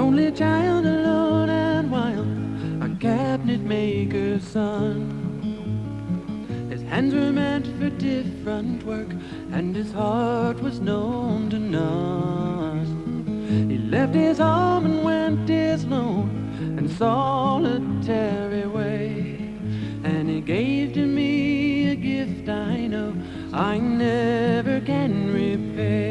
lonely child alone and wild, a cabinet maker's son. His hands were meant for different work, and his heart was known to none. He left his home and went his lone and solitary way, and he gave to me a gift I know I never can repay.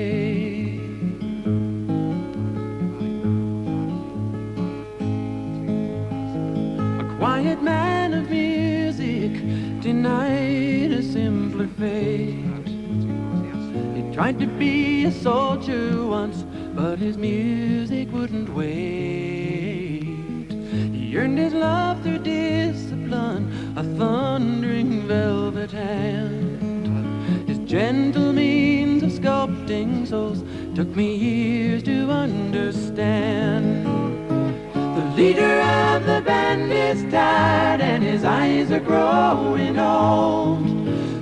A quiet man of music, denied a simpler fate. He tried to be a soldier once, but his music wouldn't wait. He earned his love through discipline, a thundering velvet hand. His gentle means of sculpting souls took me years to understand. The leader of the band is tired and his eyes are growing old,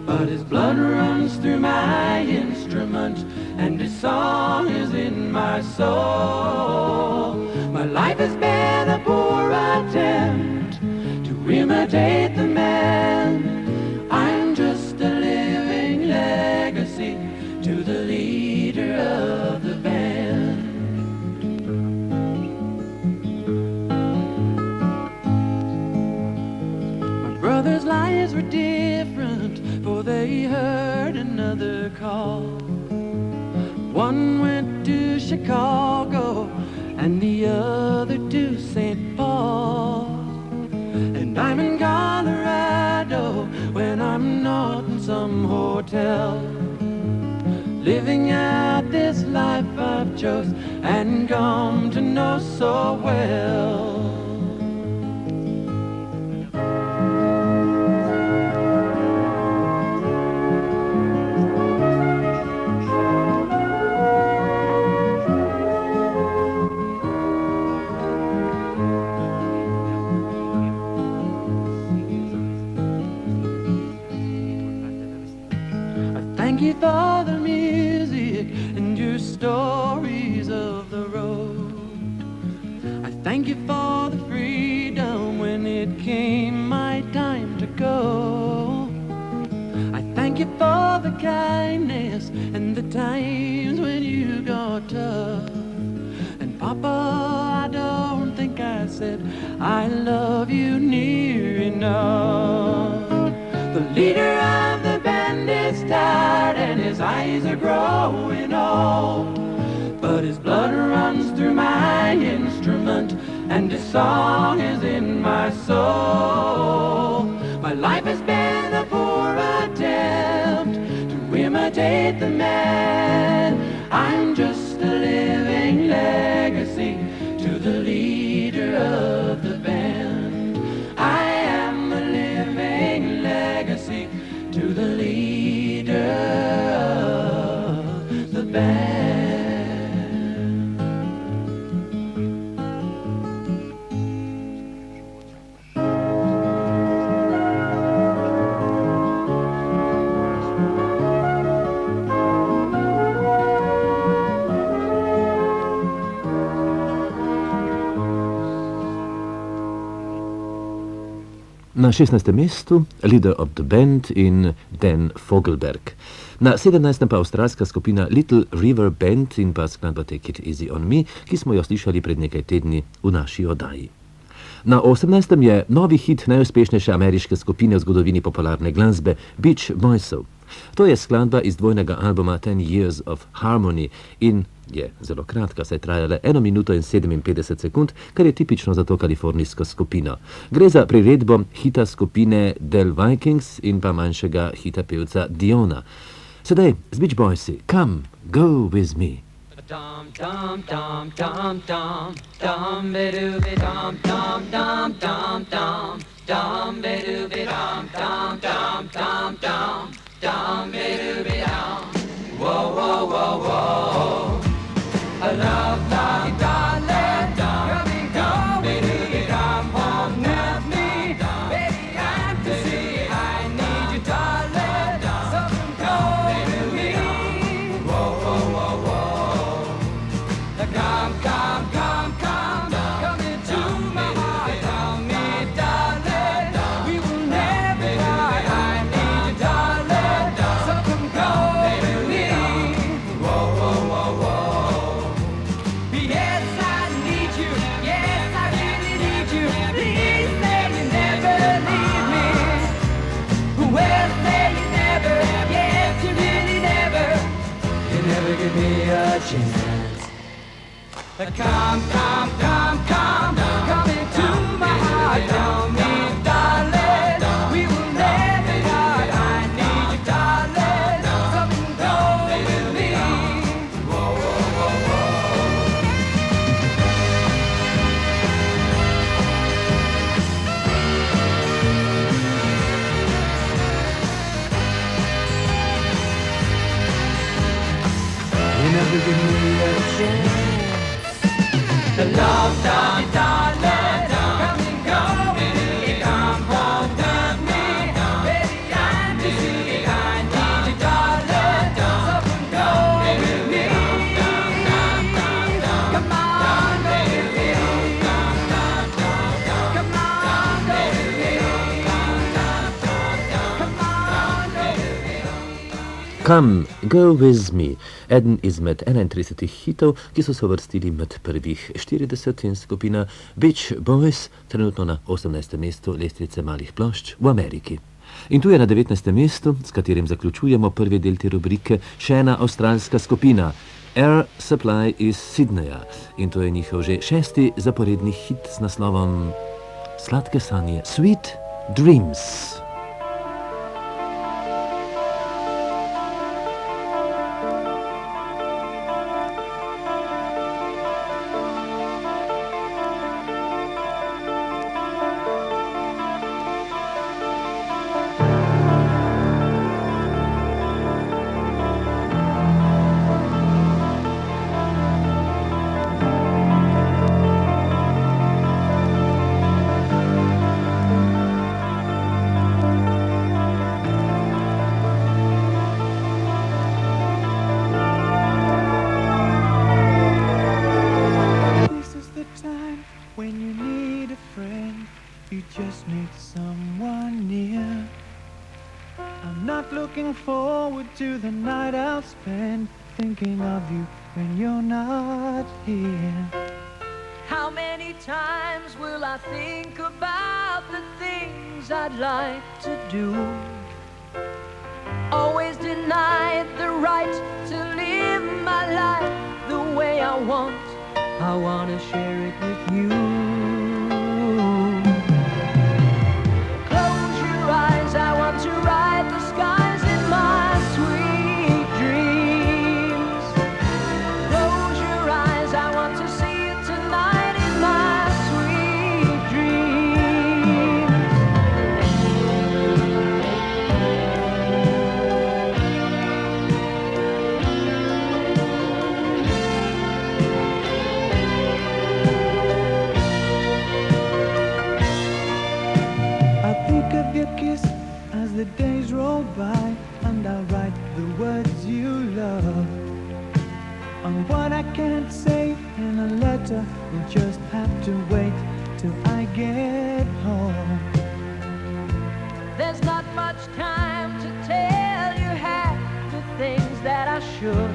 but his blood runs through my instrument and his song is in my soul. My life has been a poor attempt to imitate the man. I'm just a living legacy to the leader of the band. My brother's lives were different, for they heard another call. One went to Chicago and the other to St. Paul. And I'm in Colorado when I'm not in some hotel, living out this life I've chose and come to know so well. Thank you for the music and your stories of the road. I thank you for the freedom when it came my time to go. I thank you for the kindness and the times when you got tough. And Papa, I don't think I said I love you near enough. The leader of the band is tired and his eyes are growing old, but his blood runs through my instrument and his song is in my soul. My life has been a poor attempt to imitate the man. I'm just a living legacy to the leader of the band. I am a living legacy to the leader of the band. Na 16. mestu Leader of the Band in Dan Fogelberg. Na 17. pa avstralska skupina Little River Band in pa skladba Take It Easy on Me, ki smo jo slišali pred nekaj tedni v naši oddaji. Na 18. je novi hit najuspešnejše ameriške skupine v zgodovini popularne glasbe Beach Boysov. To je skladba iz dvojnega albuma 10 Years of Harmony in je zelo kratka, saj traja le 1 minuto in 57 sekund, kar je tipično za to kalifornijsko skupino. Gre za priredbo hita skupine Del Vikings in pa manjšega hita pevca Diona. Sedaj z Beach Boysi, Come, Go With Me. Dum dum dum dum dum dum be doo be dum dum dum dum dum dum be doo be dum dum dum dum dum dum be doo be dum. Whoa whoa whoa whoa. I love my darling, come dum be doo be dum home with me, baby I'm to see. I need you darling, so go with me. Whoa whoa whoa whoa. Come, come, come, come. Come, come, come, come, come into my heart. Tell me, darling, we will never part. I need you, darling. Come and go with me. You never give me a chance. Love, darling, darling, come and go with me. Come home with me, baby. I need you, darling. Come and go with me. Come on, go with me. Come on, go with me. Come on, go with me. Come, go with me. Eden izmed 31 hitov, ki so se uvrstili med prvih 40 in skupina Beach Boys, trenutno na 18. mestu lestvice malih plošč v Ameriki. In tu je na 19. mestu, s katerim zaključujemo prvi del te rubrike, še ena avstralska skupina, Air Supply iz Sydneyja. In to je njihov že 6. zaporedni hit z naslovom Sladke sanje, Sweet Dreams. Just need someone near. I'm not looking forward to the night I'll spend thinking of you when you're not here. How many times will I think about the things I'd like to do? Always denied the right to live my life the way I want. I want to share it with you. I want to ride the skies in my sweet dreams. Close your eyes, I want to see you tonight in my sweet dreams. I think of your kiss as the days roll by, and I'll write the words you love on what I can't say in a letter. We'll just have to wait till I get home. There's not much time to tell you half the things that I should.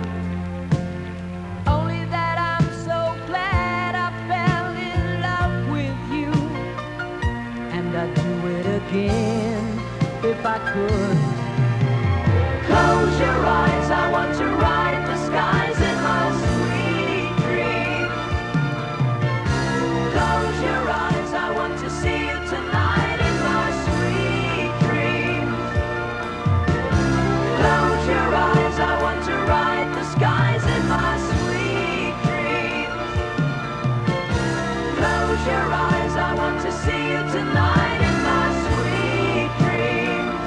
Only that I'm so glad I fell in love with you, and I'd do it again if I could. Close your eyes, I want to ride the skies in my sweet dreams. Close your eyes, I want to see you tonight in my sweet dreams. Close your eyes, I want to ride the skies in my sweet dreams. Close your eyes, I want to see you tonight in my sweet dreams.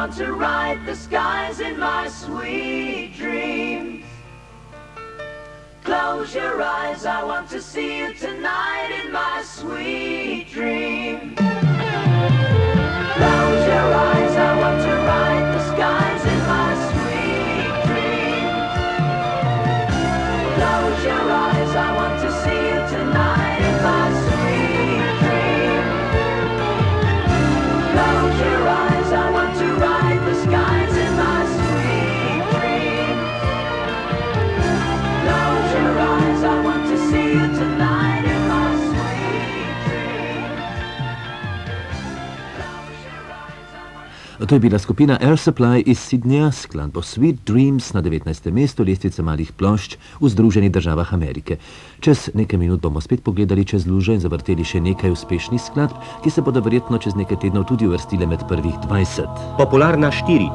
want to ride the skies in my sweet dreams. Close your eyes, I want to see you tonight in my sweet dreams. Close your eyes, I want to ride the skies in my sweet dreams. Close your eyes, I want to see you tonight in my sweet dreams. Close your eyes, I want to ride the skies in my sweet dreams. Close your eyes, I want to see you tonight in my sweet dreams. Close your eyes, I want. To je bila skupina Air Supply iz Sydneyja s skladbo Sweet Dreams na 19. mestu lestvice malih plošč v Združenih državah Amerike. Čez nekaj minut bomo spet pogledali čez luže in zavrteli še nekaj uspešnih skladb, ki se bodo verjetno čez nekaj tednov tudi uvrstile med prvih 20. Popularna 4.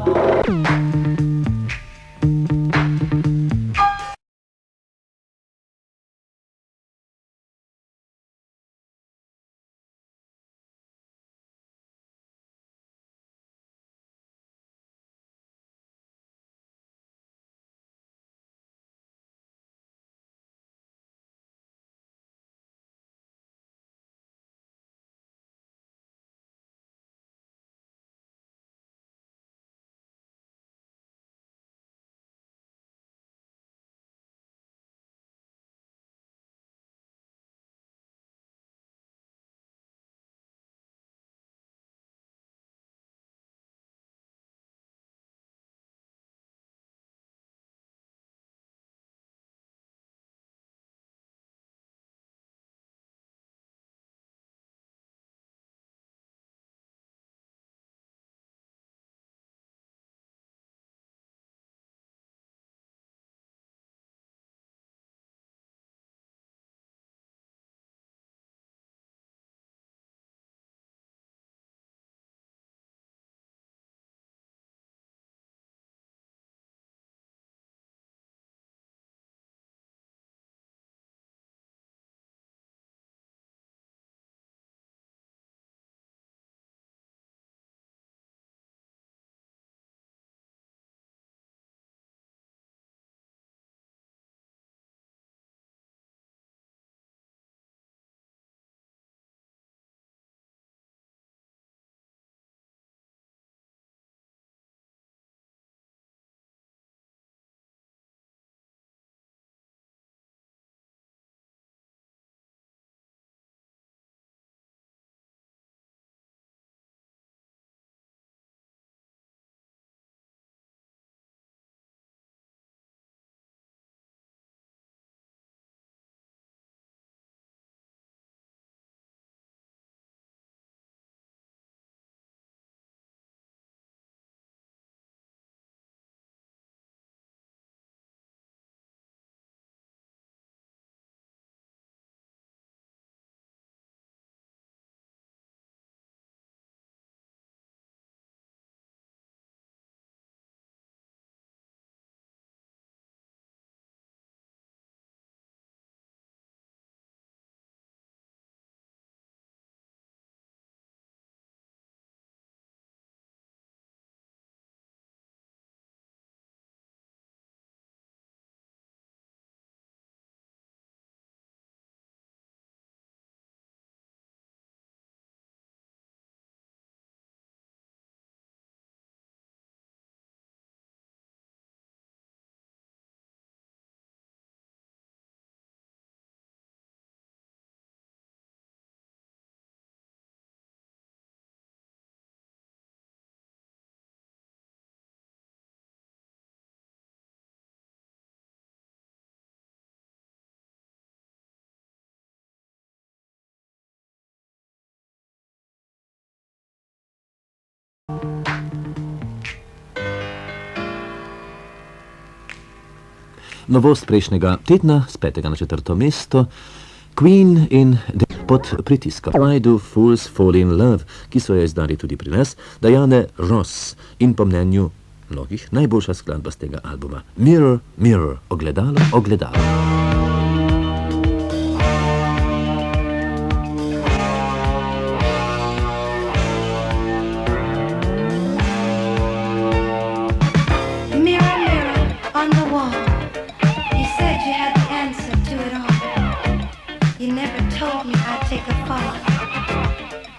Novost prejšnjega tedna, z 5. na 4. mesto, Queen in pod pritiskom. Why do fools fall in love, ki so jo izdali tudi pri nas, Diane Ross in po mnenju mnogih najboljša skladba z tega albuma. Mirror, mirror, ogledalo, ogledalo. You never told me I'd take a fall.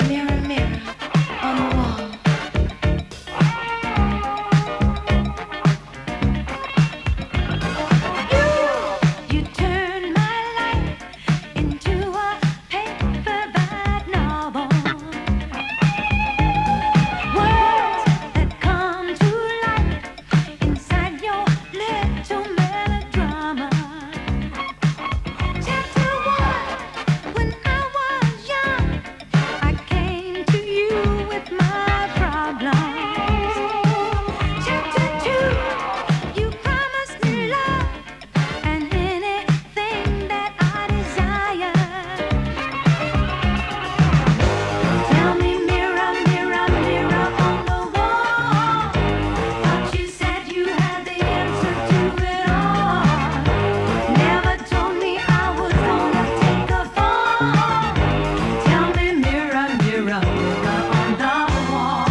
Mirror, mirror on the wall. You turned my life into a paperback novel. Words that come to life inside your little melodrama. Chapter 1, when I was young, I came to you with my problems. Chapter 2, you promised me love and anything that I desire. Tell me, mirror, mirror, mirror on the wall, thought you said you had the answer to it all. Never told me I was gonna take a fall. Tell me, mirror, mirror, mirror on the wall.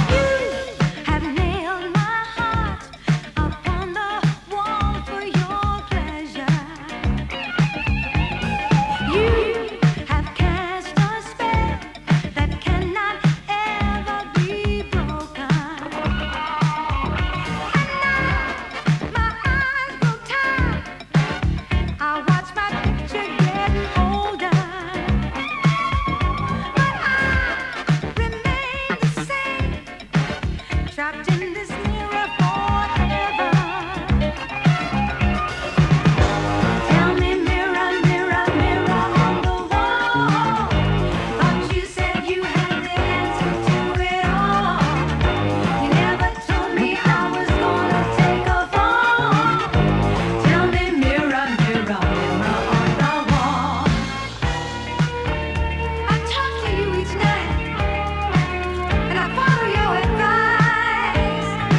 You have nailed my heart upon the wall for your pleasure. You have cast a spell that cannot ever be broken. And now my eyes grow tired. I watch my picture getting older, but I remain the same, trapped in this mirror forever. Tell me, mirror, mirror, mirror on the wall, thought you said you had the answer to it all. You never told me I was gonna take a fall. Tell me, mirror, mirror, mirror on the wall. I talk to you each night, and I follow your advice.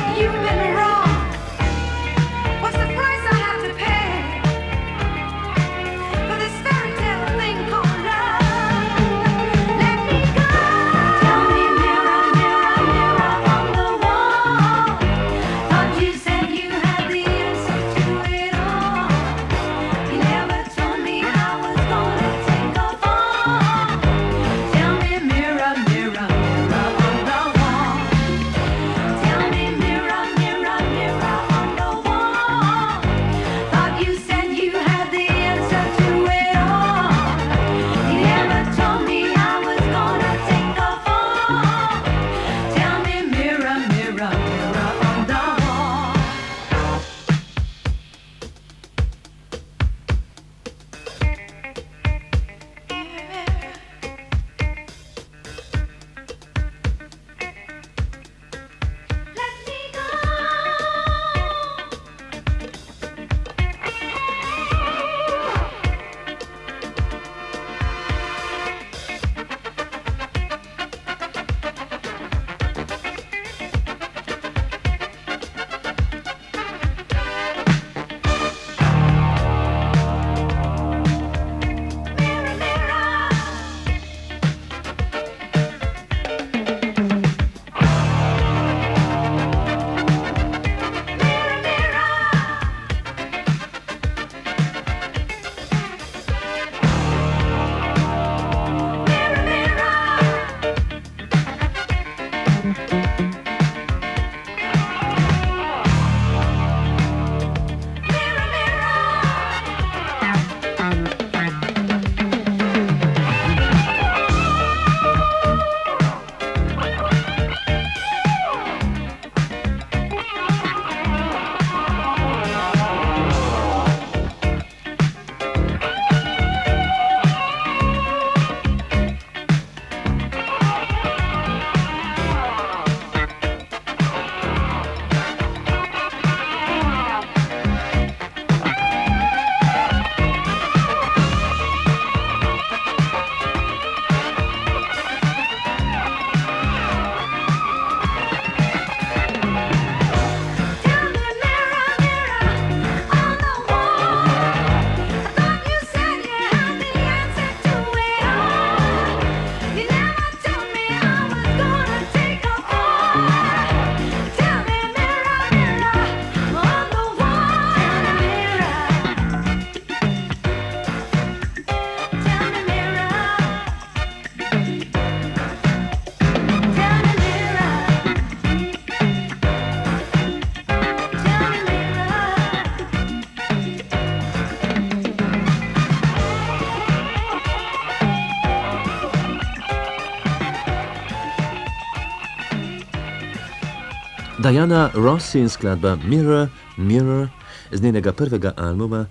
Diana Ross in skladba Mirror, Mirror z njenega prvega albuma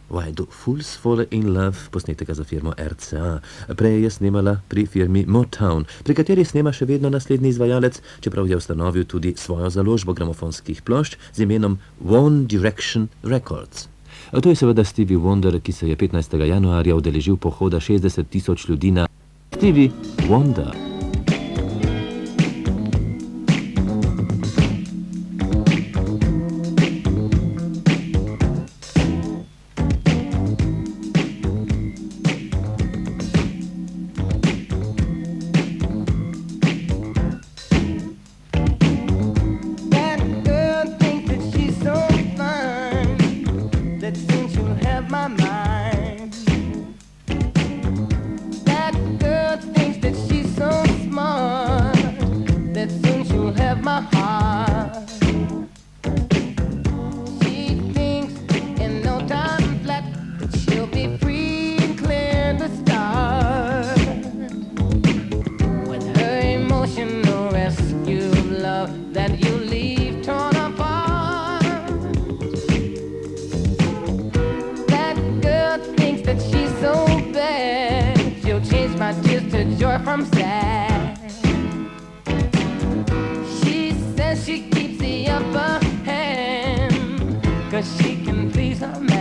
Why Do Fools Fall in Love, posnetega za firmo RCA. Prej je snemala pri firmi Motown, pri kateri snema še vedno naslednji izvajalec, čeprav je ustanovil tudi svojo založbo gramofonskih plošč z imenom One Direction Records. To je seveda Stevie Wonder, ki se je 15. januarja udeležil pohoda 60 tisoč ljudi na Stevie Wonder. That girl thinks that she's so fine, that seems to have my mind. That girl thinks that she's so smart, that seems to have my heart. She thinks in no time flat that she'll be free and clear to start. With her emotional rescue love that you leave torn apart. That girl thinks that she's so bad, she'll change my tears to joy from sad. She says she keeps the upper hand, 'cause she can please her man.